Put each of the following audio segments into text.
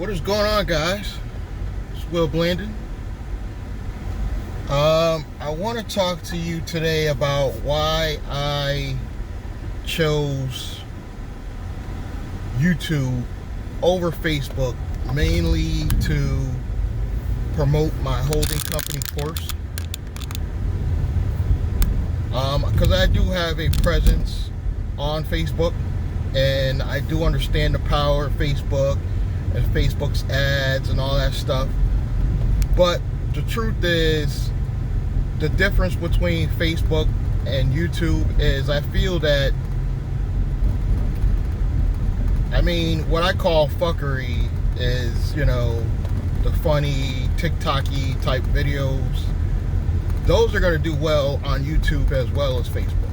What is going on, guys? It's Will Blandon. I want to talk to you today about why I chose YouTube over Facebook, mainly to promote my holding company course. Because I do have a presence on Facebook, and I do understand the power of Facebook and Facebook's ads and all that stuff. But the truth is, the difference between Facebook and YouTube is I feel that, what I call fuckery is, the funny TikTok-y type videos. Those are going to do well on YouTube as well as Facebook.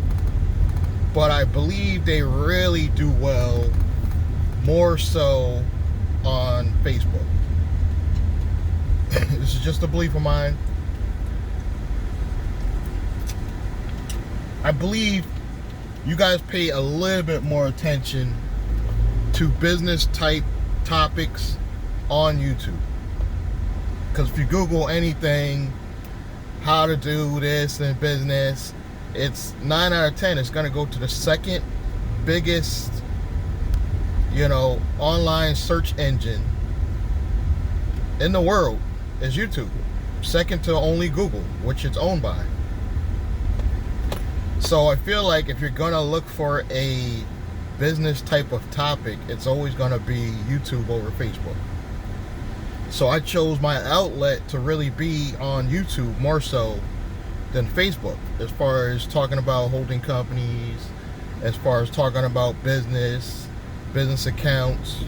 But I believe they really do well more so on Facebook. This is just a belief of mine. I believe you guys pay a little bit more attention to business type topics on YouTube. Because if you Google anything, how to do this in business, it's 9 out of 10. It's going to go to the second biggest, online search engine in the world is YouTube. Second to only Google, which it's owned by. So I feel like if you're going to look for a business type of topic, it's always going to be YouTube over Facebook. So I chose my outlet to really be on YouTube more so than Facebook, as far as talking about holding companies, as far as talking about business accounts.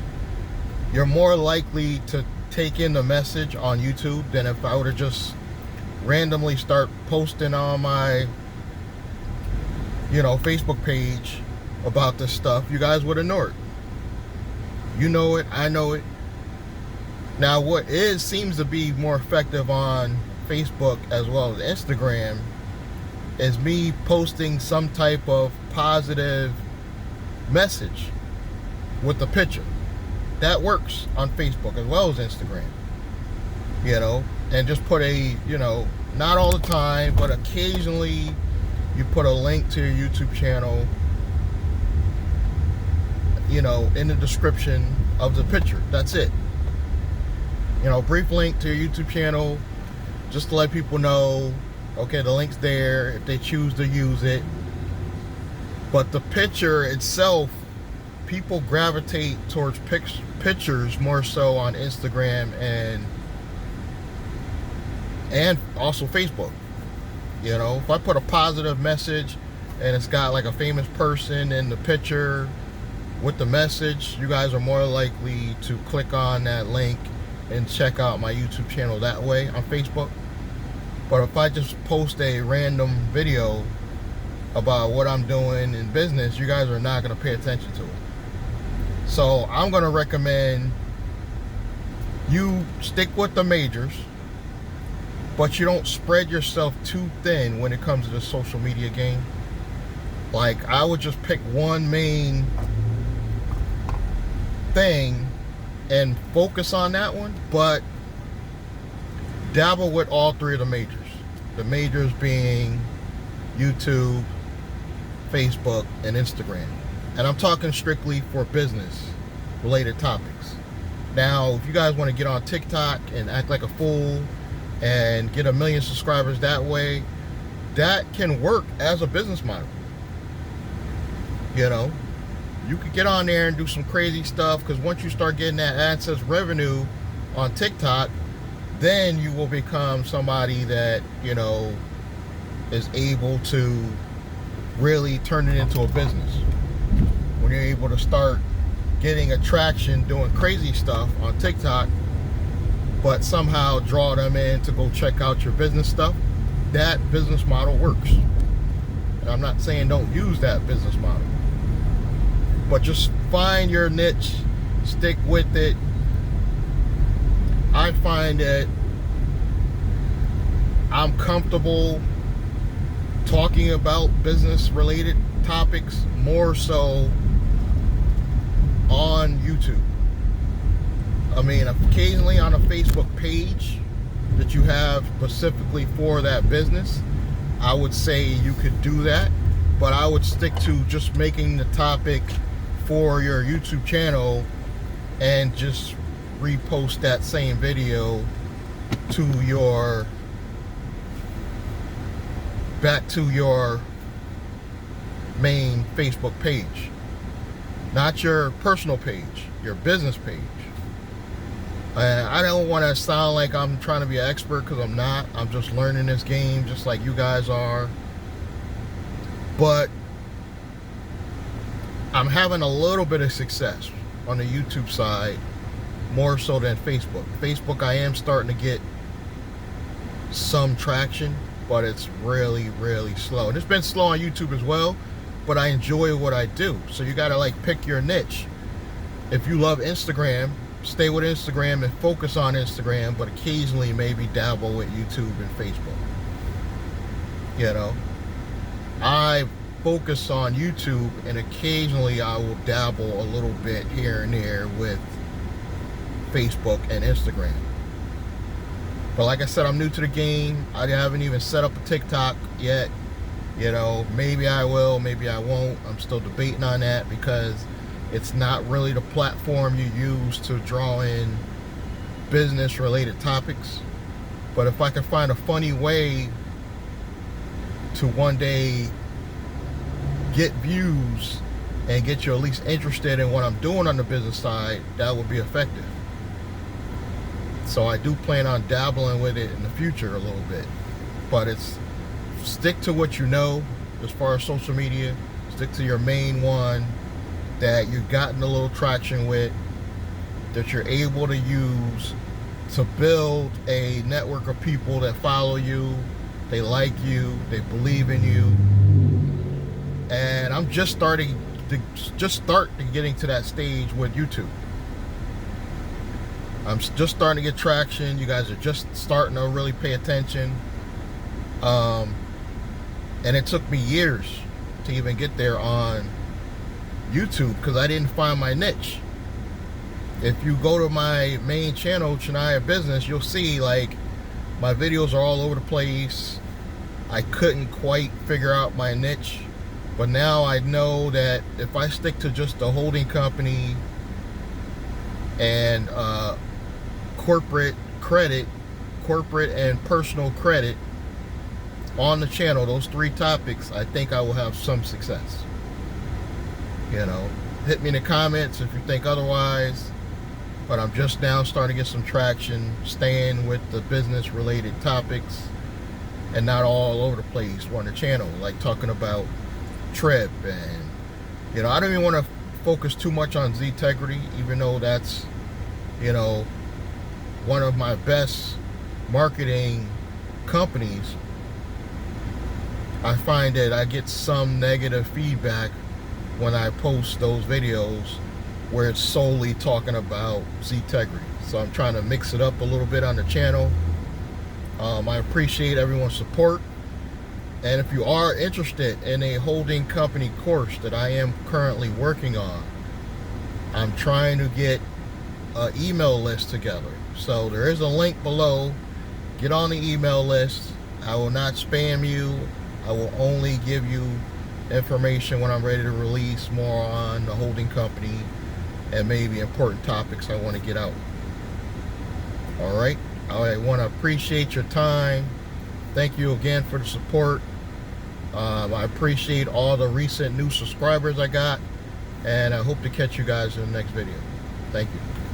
You're more likely to take in the message on YouTube than if I were to just randomly start posting on my Facebook page about this stuff. You guys would ignore it. You know it, I know it. Now what seems to be more effective on Facebook as well as Instagram is me posting some type of positive message with the picture. That works on Facebook as well as Instagram. And just put not all the time, but occasionally you put a link to your YouTube channel, in the description of the picture. That's it. Brief link to your YouTube channel, just to let people know, okay, the link's there if they choose to use it. But the picture itself, people gravitate towards pictures more so on Instagram and also Facebook. If I put a positive message and it's got like a famous person in the picture with the message, you guys are more likely to click on that link and check out my YouTube channel that way on Facebook. But if I just post a random video about what I'm doing in business, you guys are not going to pay attention to it. So I'm going to recommend you stick with the majors, but you don't spread yourself too thin when it comes to the social media game. Like, I would just pick one main thing and focus on that one, but dabble with all three of the majors. The majors being YouTube, Facebook, and Instagram. And I'm talking strictly for business related topics. Now, if you guys want to get on TikTok and act like a fool and get 1 million subscribers that way, that can work as a business model. You could get on there and do some crazy stuff, because once you start getting that AdSense revenue on TikTok, then you will become somebody that, is able to really turn it into a business. When you're able to start getting attraction doing crazy stuff on TikTok, but somehow draw them in to go check out your business stuff, that business model works. And I'm not saying don't use that business model, but just find your niche, stick with it. I find that I'm comfortable talking about business related topics more so on YouTube. I mean, occasionally on a Facebook page that you have specifically for that business, I would say you could do that, but I would stick to just making the topic for your YouTube channel and just repost that same video to your back to your main Facebook page, not your personal page, your business page. I don't want to sound like I'm trying to be an expert, because I'm not. I'm just learning this game just like you guys are. But I'm having a little bit of success on the YouTube side, more so than Facebook. Facebook, I am starting to get some traction, but it's really, really slow. And it's been slow on YouTube as well, but I enjoy what I do. So you got to like pick your niche. If you love Instagram, stay with Instagram and focus on Instagram, but occasionally maybe dabble with YouTube and Facebook. You know, I focus on YouTube, and occasionally I will dabble a little bit here and there with Facebook and Instagram. But like I said, I'm new to the game. I haven't even set up a TikTok yet. You know, maybe I will, maybe I won't. I'm still debating on that, because it's not really the platform you use to draw in business related topics. But if I can find a funny way to one day get views and get you at least interested in what I'm doing on the business side, that would be effective. So I do plan on dabbling with it in the future a little bit. But it's stick to what you know as far as social media. Stick to your main one that you've gotten a little traction with, that you're able to use to build a network of people that follow you, they like you, they believe in you. And I'm just starting getting to that stage with YouTube. I'm just starting to get traction. You guys are just starting to really pay attention. And it took me years to even get there on YouTube, because I didn't find my niche. If you go to my main channel, Chania Business, you'll see like my videos are all over the place. I couldn't quite figure out my niche, but now I know that if I stick to just the holding company and corporate credit, corporate and personal credit on the channel, those three topics, I think I will have some success. You know, hit me in the comments if you think otherwise. But I'm just now starting to get some traction, staying with the business related topics and not all over the place on the channel, like talking about Trip. And you know, I don't even want to focus too much on Ztegrity, even though that's, you know, one of my best marketing companies. I find that I get some negative feedback when I post those videos where it's solely talking about Ztegrity. So I'm trying to mix it up a little bit on the channel. I appreciate everyone's support. And if you are interested in a holding company course that I am currently working on, I'm trying to get an email list together. So there is a link below. Get on the email list. I will not spam you. I will only give you information when I'm ready to release more on the holding company and maybe important topics I want to get out. Alright, I want to appreciate your time. Thank you again for the support. I appreciate all the recent new subscribers I got, and I hope to catch you guys in the next video. Thank you.